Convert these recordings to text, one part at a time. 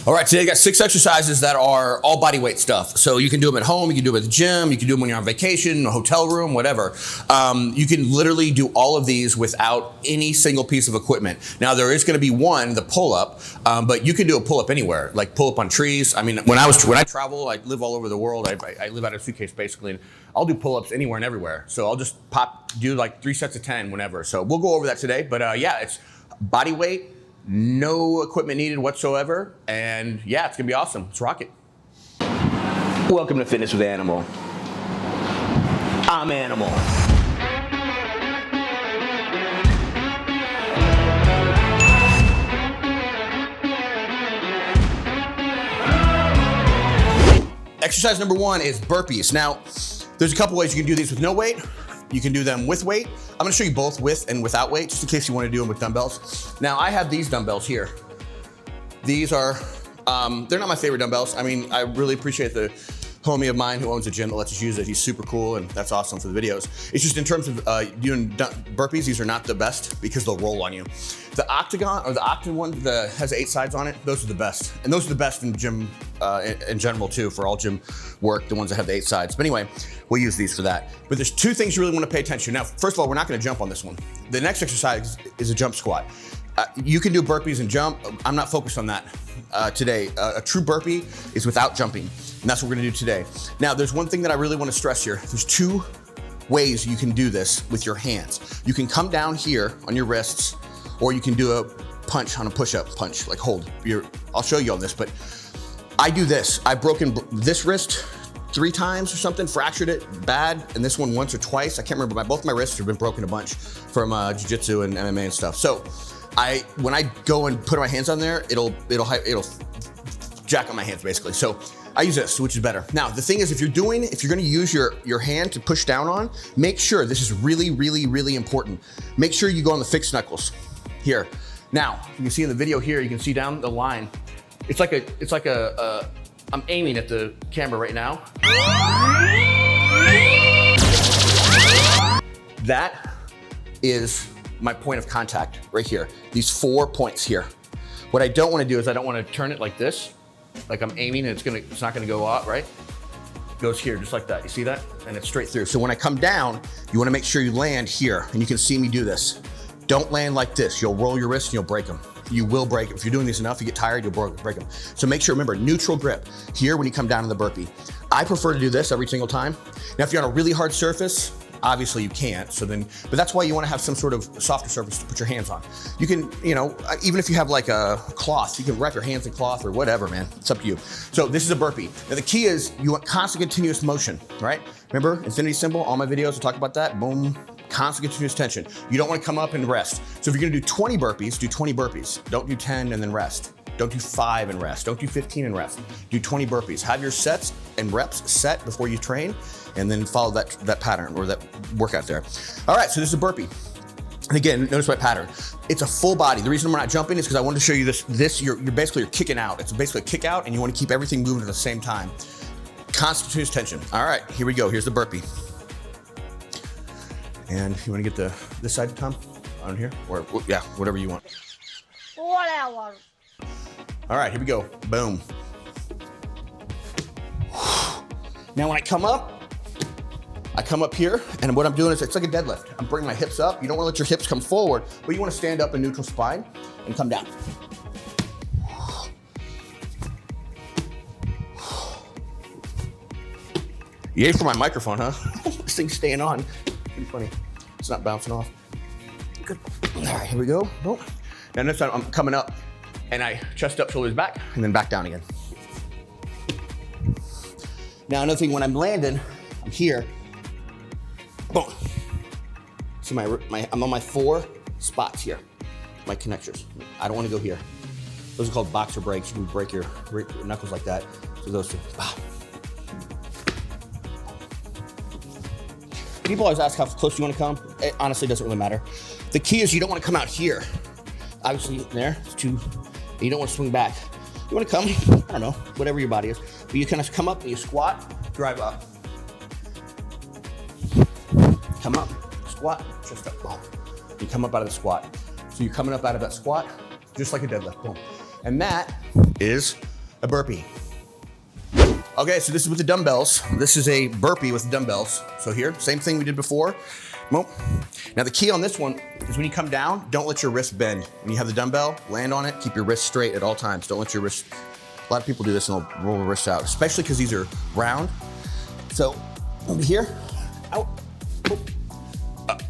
All right, today I got 6 exercises that are all body weight stuff. So you can do them at home, you can do them at the gym, you can do them when you're on vacation, a hotel room, whatever. You can literally do all of these without any single piece of equipment. Now there is gonna be one, the pull-up, but you can do a pull-up anywhere, like pull up on trees. I mean, when I travel, I live all over the world. I live out of a suitcase basically, and I'll do pull-ups anywhere and everywhere. So I'll just do like 3 sets of 10 whenever. So we'll go over that today, but yeah, it's body weight, no equipment needed whatsoever, and yeah, it's gonna be awesome. Let's rock it. Welcome to Fitness with Animal. I'm Animal. Exercise number 1 is burpees. Now, there's a couple ways you can do these with no weight. You can do them with weight. I'm gonna show you both with and without weight, just in case you wanna do them with dumbbells. Now, I have these dumbbells here. These are, they're not my favorite dumbbells. I mean, I really appreciate the homie of mine who owns a gym that lets us use it. He's super cool, and that's awesome for the videos. It's just in terms of doing burpees, these are not the best because they'll roll on you. The octagon, or the octagon one that has 8 sides on it, those are the best. And those are the best in gym, in general too, for all gym work, the ones that have the 8 sides. But anyway, we'll use these for that. But there's 2 things you really wanna pay attention. Now, first of all, we're not gonna jump on this one. The next exercise is a jump squat. You can do burpees and jump. I'm not focused on that today. A true burpee is without jumping, and that's what we're gonna do today. Now, there's one thing that I really wanna stress here. There's 2 ways you can do this with your hands. You can come down here on your wrists, or you can do a punch on a push-up punch, like hold. I'll show you on this, but I do this. I've broken this wrist 3 times or something, fractured it bad, and this one once or twice. I can't remember, both my wrists have been broken a bunch from jiu-jitsu and MMA and stuff. So when I go and put my hands on there, it'll jack on my hands basically. So I use this, which is better. Now, the thing is, if you're gonna use your hand to push down on, make sure, this is really, really, really important. Make sure you go on the fixed knuckles here. Now, you can see in the video here, you can see down the line. It's like I'm aiming at the camera right now. That is my point of contact right here. These 4 points here. What I don't want to do is I don't want to turn it like this, like I'm aiming and it's not going to go out, right? It goes here just like that. You see that? And it's straight through. So when I come down, you want to make sure you land here, and you can see me do this. Don't land like this. You'll roll your wrist and you'll break them. You will break them. If you're doing this enough, you get tired, you'll break them. So make sure, remember, neutral grip here when you come down to the burpee. I prefer to do this every single time. Now, if you're on a really hard surface, obviously you can't, but that's why you wanna have some sort of softer surface to put your hands on. You can, even if you have like a cloth, you can wrap your hands in cloth or whatever, man, it's up to you. So this is a burpee. Now the key is you want constant continuous motion, right? Remember, infinity symbol, all my videos will talk about that, boom, constant continuous tension. You don't wanna come up and rest. So if you're gonna do 20 burpees, do 20 burpees. Don't do 10 and then rest. Don't do 5 and rest. Don't do 15 and rest. Do 20 burpees. Have your sets and reps set before you train, and then follow that pattern or that workout there. All right, so this is a burpee. And again, notice my pattern. It's a full body. The reason we're not jumping is because I wanted to show you this. You're kicking out. It's basically a kick out, and you want to keep everything moving at the same time. Constant continuous tension. All right, here we go. Here's the burpee. And you want to get this side, Tom, on here, or yeah, whatever you want. Whatever. All right, here we go. Boom. Now when I come up here, and what I'm doing is it's like a deadlift. I'm bringing my hips up. You don't wanna let your hips come forward, but you wanna stand up in neutral spine and come down. Yay for my microphone, huh? This thing's staying on. Pretty funny. It's not bouncing off. Good. All right, here we go. Boom. Now next time I'm coming up, and I chest up, shoulders back, and then back down again. Now another thing, when I'm landing, I'm here, boom. So I'm on my 4 spots here, my connectors. I don't wanna go here. Those are called boxer breaks. You can break your knuckles like that. So those 2, People always ask how close you wanna come. It honestly doesn't really matter. The key is you don't wanna come out here. Obviously there, it's too, you don't wanna swing back. You wanna come, I don't know, whatever your body is, but you kind of come up and you squat, drive up. Come up, squat, chest up, boom. You come up out of the squat. So you're coming up out of that squat, just like a deadlift, boom. And that is a burpee. Okay, so this is with the dumbbells. This is a burpee with dumbbells. So here, same thing we did before. Well, now the key on this one is when you come down, don't let your wrist bend. When you have the dumbbell, land on it, keep your wrist straight at all times. Don't let your wrist, a lot of people do this and they'll roll the wrists out, especially because these are round. So over here, out, boop, up.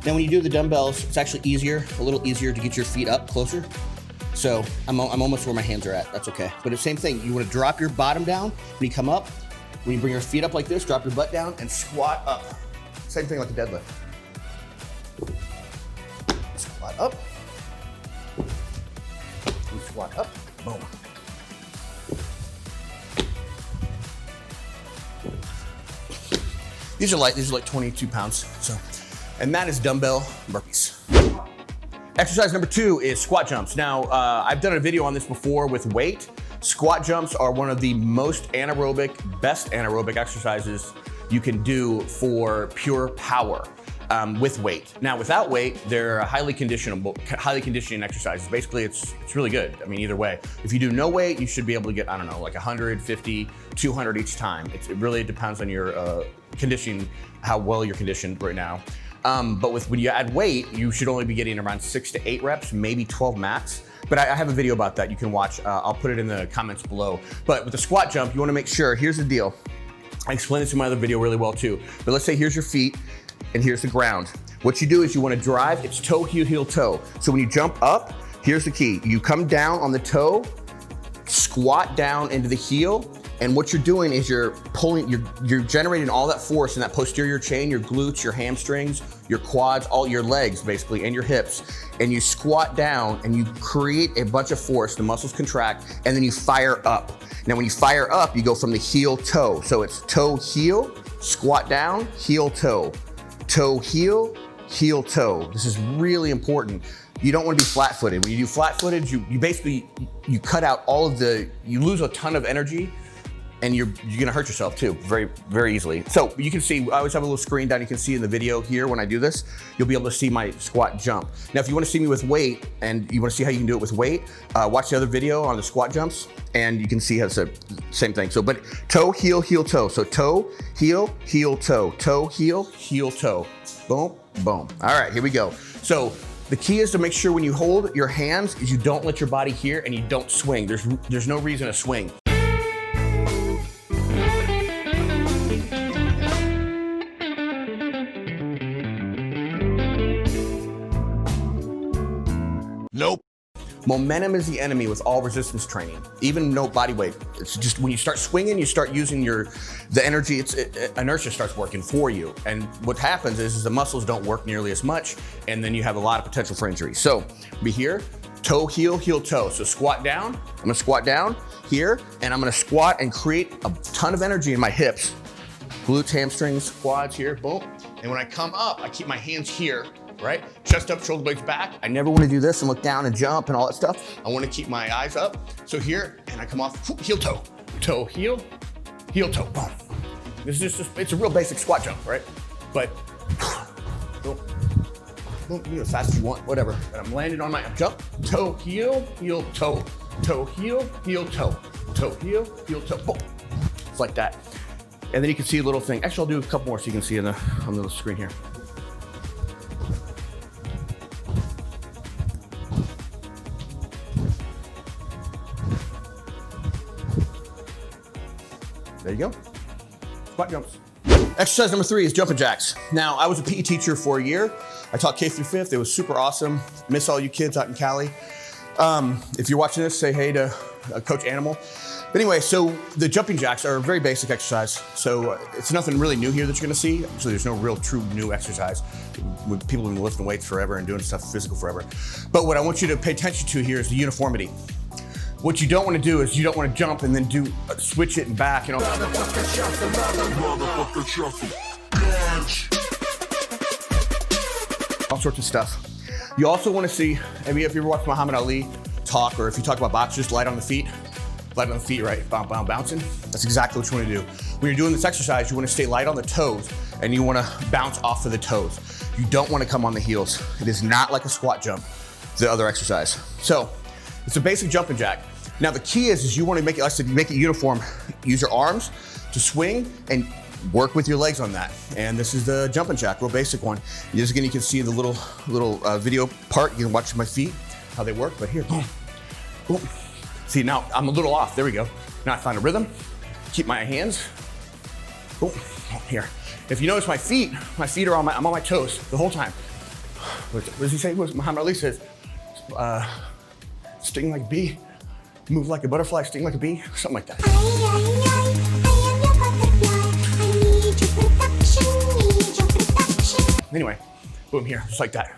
Now when you do the dumbbells, it's actually a little easier to get your feet up closer. So I'm almost where my hands are at, that's okay. But it's the same thing, you wanna drop your bottom down. When you come up, when you bring your feet up like this, drop your butt down and squat up. Same thing like a deadlift. Squat up. And squat up, boom. These are like 22 pounds, so. And that is dumbbell burpees. Exercise number 2 is squat jumps. Now, I've done a video on this before with weight. Squat jumps are one of the most anaerobic, best anaerobic exercises you can do for pure power with weight. Now, without weight, they're highly conditioning exercises. Basically, it's really good. I mean, either way. If you do no weight, you should be able to get, I don't know, like 150, 200 each time. It really depends on your conditioning, how well you're conditioned right now. But when you add weight, you should only be getting around 6 to 8 reps, maybe 12 max. But I have a video about that you can watch. I'll put it in the comments below. But with the squat jump, you wanna make sure, here's the deal. I explained this in my other video really well too. But let's say here's your feet and here's the ground. What you do is you wanna drive, it's toe, heel, heel, toe. So when you jump up, here's the key. You come down on the toe, squat down into the heel, and what you're doing is you're generating all that force in that posterior chain, your glutes, your hamstrings, your quads, all your legs basically, and your hips. And you squat down and you create a bunch of force, the muscles contract, and then you fire up. Now when you fire up, you go from the heel, toe. So it's toe, heel, squat down, heel, toe. Toe, heel, heel, toe. This is really important. You don't want to be flat-footed. When you do flat-footed, you basically, you cut out all of you lose a ton of energy, and you're gonna hurt yourself too, very, very easily. So you can see, I always have a little screen down, you can see in the video here when I do this, you'll be able to see my squat jump. Now, if you wanna see me with weight, and you wanna see how you can do it with weight, watch the other video on the squat jumps, and you can see how it's the same thing. So, but toe, heel, heel, toe. So toe, heel, heel, toe. Toe, heel, heel, toe. Boom, boom. All right, here we go. So the key is to make sure when you hold your hands, is you don't let your body here and you don't swing. There's no reason to swing. Nope. Momentum is the enemy with all resistance training, even no body weight. It's just when you start swinging, you start using the energy, inertia starts working for you. And what happens is the muscles don't work nearly as much, and then you have a lot of potential for injury. So be here, toe, heel, heel, toe. So squat down, I'm gonna squat down here, and I'm gonna squat and create a ton of energy in my hips. Glutes, hamstrings, quads here, boom. And when I come up, I keep my hands here, right? Chest up, shoulder blades back. I never want to do this and look down and jump and all that stuff. I want to keep my eyes up. So here, and I come off, heel, toe, heel, toe, boom. This is just, it's a real basic squat jump, right? But, boom, boom, you go as fast as you want, whatever. And I'm landing on my jump, toe, heel, toe, toe, heel, toe, toe, heel, toe, boom. It's like that. And then you can see a little thing. Actually, I'll do a couple more so you can see on the little screen here. There you go, squat jumps. Exercise number 3 is jumping jacks. Now, I was a PE teacher for a year. I taught K through 5th. It was super awesome. Miss all you kids out in Cali. If you're watching this, say hey to Coach Animal. But anyway, so the jumping jacks are a very basic exercise. So it's nothing really new here that you're gonna see. Actually, there's no real true new exercise. People have been lifting weights forever and doing stuff physical forever. But what I want you to pay attention to here is the uniformity. What you don't want to do is you don't want to jump and then switch it and back, you know. All sorts of stuff. You also want to see, if you ever watched Muhammad Ali, talk, or if you talk about box, just light on the feet, right? Bouncing. That's exactly what you want to do. When you're doing this exercise, you want to stay light on the toes and you want to bounce off of the toes. You don't want to come on the heels. It is not like a squat jump, the other exercise. So it's a basic jumping jack. Now the key is you want to make it, like I said, you make it uniform. Use your arms to swing and work with your legs on that. And this is the jumping jack, real basic one. Just again, you can see the little video part. You can watch my feet, how they work, but here, boom, boom. See, now I'm a little off, there we go. Now I find a rhythm, keep my hands, boom, here. If you notice my feet are on I'm on my toes the whole time. What does he say? Muhammad Ali says, sting like a bee, move like a butterfly, sting like a bee, something like that. Anyway, boom, here, just like that.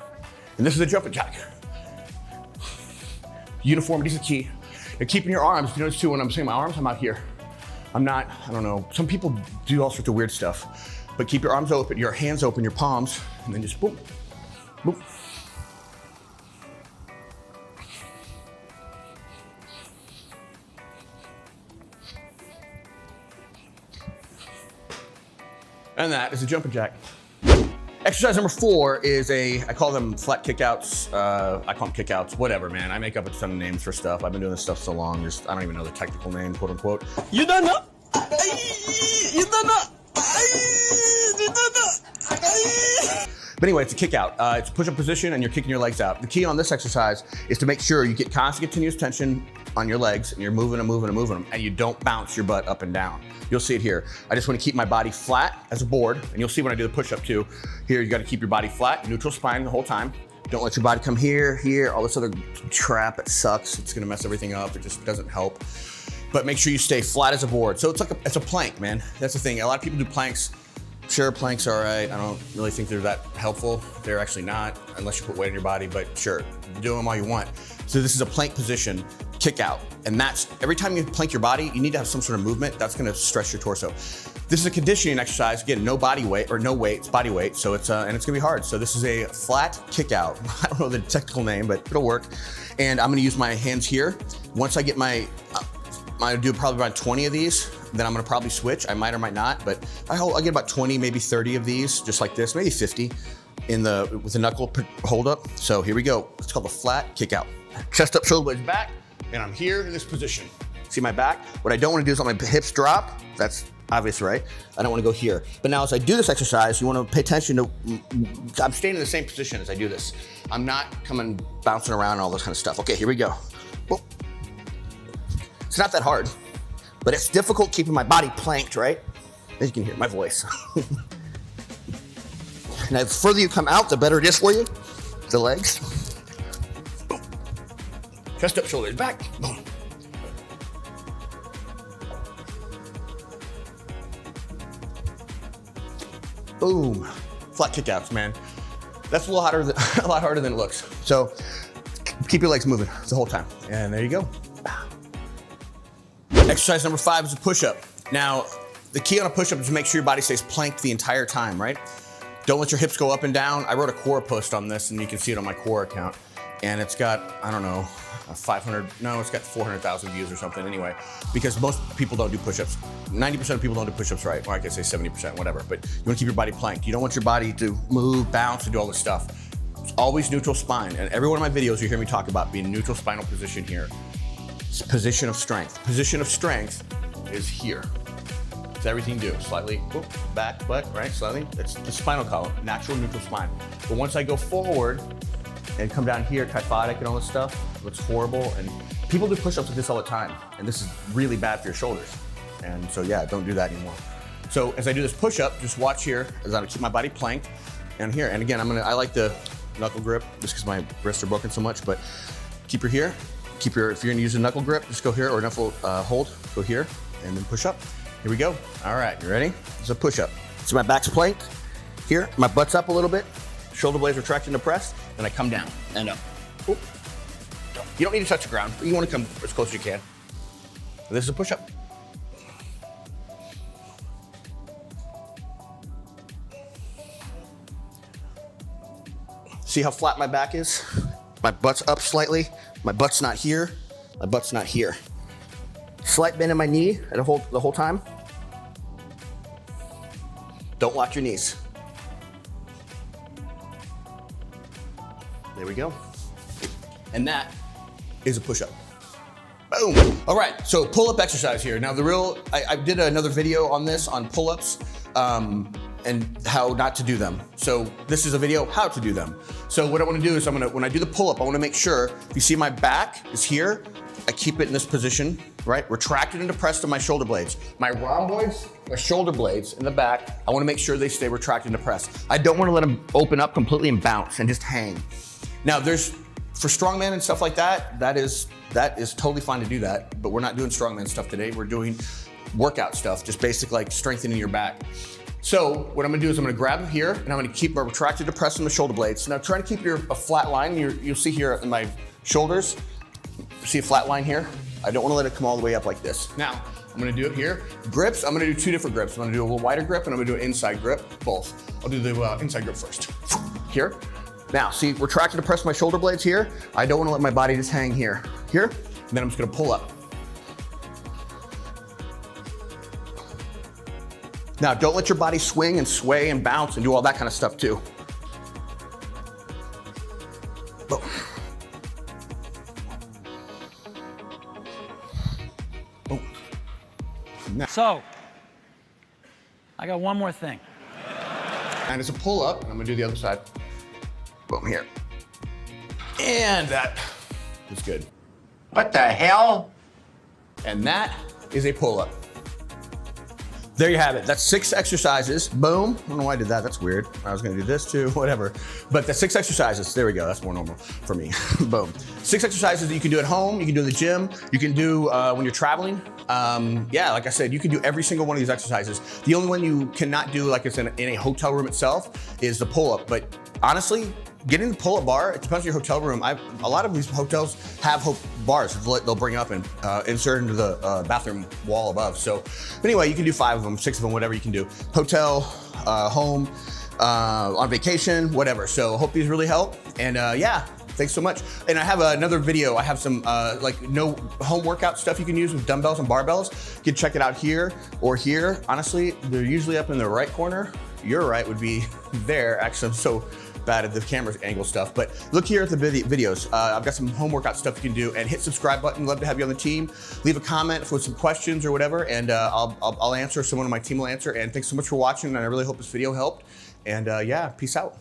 And this is a jumping jack. Uniformity is the key. And keeping your arms, you notice too, when I'm saying my arms, I'm out here. I'm not, I don't know, some people do all sorts of weird stuff, but keep your arms open, your hands open, your palms, and then just boom, boom. And that is a jumping jack. Exercise number 4 is I call them flat kickouts. I call them kickouts, whatever, man. I make up a ton of names for stuff. I've been doing this stuff so long, I don't even know the technical name, quote unquote. You don't know? You don't know? You don't know? But anyway, it's a kick out. It's a push-up position and you're kicking your legs out. The key on this exercise is to make sure you get constant continuous tension on your legs and you're moving them, and you don't bounce your butt up and down. You'll see it here. I just want to keep my body flat as a board, and you'll see when I do the push-up too. Here, you got to keep your body flat, neutral spine the whole time. Don't let your body come here, all this other crap. It sucks. It's gonna mess everything up. It just doesn't help. But make sure you stay flat as a board. So it's a plank, man. That's the thing. A lot of people do planks. Sure, planks are all right. I don't really think they're that helpful. They're actually not, unless you put weight in your body, but sure, do them all you want. So this is a plank position, kick out. And that's, every time you plank your body, you need to have some sort of movement. That's gonna stress your torso. This is a conditioning exercise. Again, no body weight, or no weight, it's body weight. So it's, and it's gonna be hard. So this is a flat kick out. I don't know the technical name, but it'll work. And I'm gonna use my hands here. Once I get my, I do probably around 20 of these, then I'm gonna probably switch. I might or might not, but I get about 20, maybe 30 of these, just like this, maybe 50 with the knuckle hold up. So here we go. It's called the flat kick out. Chest up, shoulder blades back, and I'm here in this position. See my back? What I don't wanna do is let my hips drop. That's obvious, right? I don't wanna go here. But now as I do this exercise, you wanna pay attention to, I'm staying in the same position as I do this. I'm not coming bouncing around and all this kind of stuff. Okay, here we go. Whoa. It's not that hard, but it's difficult keeping my body planked, right? As you can hear my voice. Now, the further you come out, the better it is for you. The legs. Boom. Chest up, shoulders back. Boom. Boom. Flat kickouts, man. That's a lot harder than it looks. So keep your legs moving the whole time. And there you go. Exercise number 5 is a push-up. Now, the key on a push-up is to make sure your body stays planked the entire time, right? Don't let your hips go up and down. I wrote a core post on this, and you can see it on my core account. And it's got, I don't know, it's got 400,000 views or something anyway, because most people don't do push-ups. 90% of people don't do push-ups right, or I could say 70%, whatever, but you wanna keep your body planked. You don't want your body to move, bounce, and do all this stuff. It's always neutral spine, and every one of my videos you hear me talk about being neutral spinal position here. It's position of strength. Position of strength is here. It's everything you do. Slightly, whoop, back, butt, right, slightly. It's the spinal column, natural neutral spine. But once I go forward and come down here, kyphotic and all this stuff, it's horrible. And people do push-ups like this all the time, and this is really bad for your shoulders. And so yeah, don't do that anymore. So as I do this push-up, just watch here as I keep my body planked. And here, and again, I like the knuckle grip just because my wrists are broken so much, but keep her here. If you're gonna use a knuckle grip, just go here, or knuckle hold, go here, and then push up. Here we go. All right, you ready? It's a push-up. So my back's planked here, my butt's up a little bit, shoulder blades retracting to press, and I come down and up. Oop. You don't need to touch the ground, but you wanna come as close as you can. And this is a push-up. See how flat my back is? My butt's up slightly. My butt's not here. My butt's not here. Slight bend in my knee the whole time. Don't lock your knees. There we go. And that is a push-up. Boom. All right, so pull-up exercise here. Now I did another video on this, on pull-ups, and how not to do them. So this is a video how to do them. So what I wanna do is when I do the pull-up, I wanna make sure, if you see my back is here, I keep it in this position, right? Retracted and depressed on my shoulder blades. My rhomboids, my shoulder blades in the back, I wanna make sure they stay retracted and depressed. I don't wanna let them open up completely and bounce and just hang. Now for strongman and stuff like that, that is totally fine to do that, but we're not doing strongman stuff today. We're doing workout stuff, just basic like strengthening your back. So what I'm gonna do is I'm gonna grab them here and I'm gonna keep my retracted depressed on the shoulder blades. Now try to keep a flat line. You'll see here in my shoulders, see a flat line here? I don't wanna let it come all the way up like this. Now, I'm gonna do it here. Grips, I'm gonna do 2 different grips. I'm gonna do a little wider grip and I'm gonna do an inside grip, both. I'll do the inside grip first. Here. Now, see, retracted depressed my shoulder blades here. I don't wanna let my body just hang here. Here, and then I'm just gonna pull up. Now, don't let your body swing and sway and bounce and do all that kind of stuff too. Boom. Boom. Now, So, I got one more thing. and it's a pull up, and I'm gonna do the other side. Boom, here. And that is good. What the hell? And that is a pull up. There you have it. That's 6 exercises. Boom. I don't know why I did that. That's weird. I was gonna do this too, whatever. But the 6 exercises, there we go. That's more normal for me. Boom. 6 exercises that you can do at home, you can do in the gym, you can do when you're traveling. Yeah, like I said, you can do every single one of these exercises. The only one you cannot do, like it's in a hotel room itself, is the pull-up. But honestly, getting the pull-up bar, it depends on your hotel room. A lot of these hotels have bars they'll bring up and insert into the bathroom wall above. So anyway, you can do 5 of them, 6 of them, whatever you can do. Hotel, home, on vacation, whatever. So hope these really help. And yeah, thanks so much. And I have another video. I have some like no home workout stuff you can use with dumbbells and barbells. You can check it out here or here. Honestly, they're usually up in the right corner. Your right would be there. Actually, I'm so bad at the camera angle stuff, but look here at the videos. I've got some home workout stuff you can do, and hit subscribe button. Love to have you on the team. Leave a comment with some questions or whatever, and I'll answer. Someone on my team will answer. And thanks so much for watching, and I really hope this video helped. And yeah, peace out.